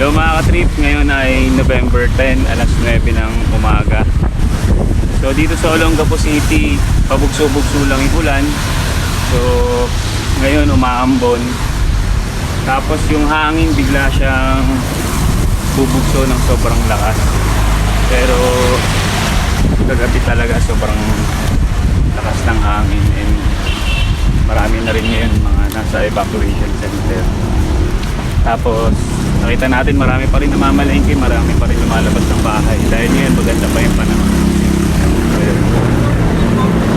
Hello mga ka-trip, ngayon ay November 10, alas 9 ng umaga. So dito sa Olongapo City, pabugso-bugso lang yung ulan. So ngayon umaambon. Tapos yung hangin bigla siyang bubugso ng sobrang lakas. Pero kagabi talaga sobrang lakas ng hangin, and marami na rin ngayon mga nasa evacuation center. Tapos nakita natin marami pa rin namamalengke, marami pa rin lumalabas ng bahay dahil ngayon maganda pa yung panahon.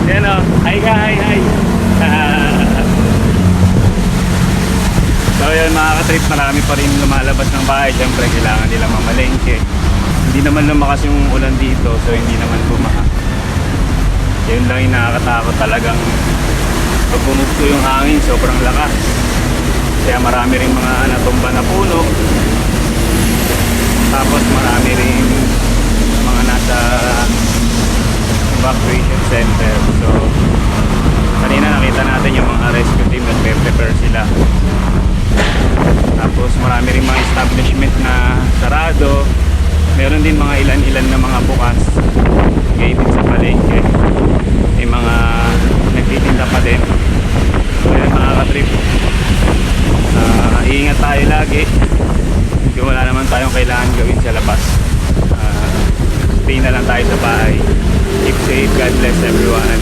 Yan o, hi. So yun mga ka-trip, marami pa rin lumalabas ng bahay. Siyempre kailangan nila mamalengke. Hindi naman lumakas yung ulan dito, so hindi naman bumaha. Yun lang yung nakakatakot talagang pag bumugso yung hangin, sobrang lakas. Kaya marami rin mga natumba na puno. Tapos marami rin mga nasa evacuation center. So kanina nakita natin yung mga rescue team, nagpe-prepare sila. Tapos marami rin mga establishment na sarado. Meron din mga ilan-ilan na mga bukas. Gaya din sa palengke, may mga nagtitinda pa din. So yun mga ka-trip, iingat tayo lagi. Kung wala naman tayong kailangan gawin sa labas, stay na lang tayo sa bahay. Keep safe, God bless everyone.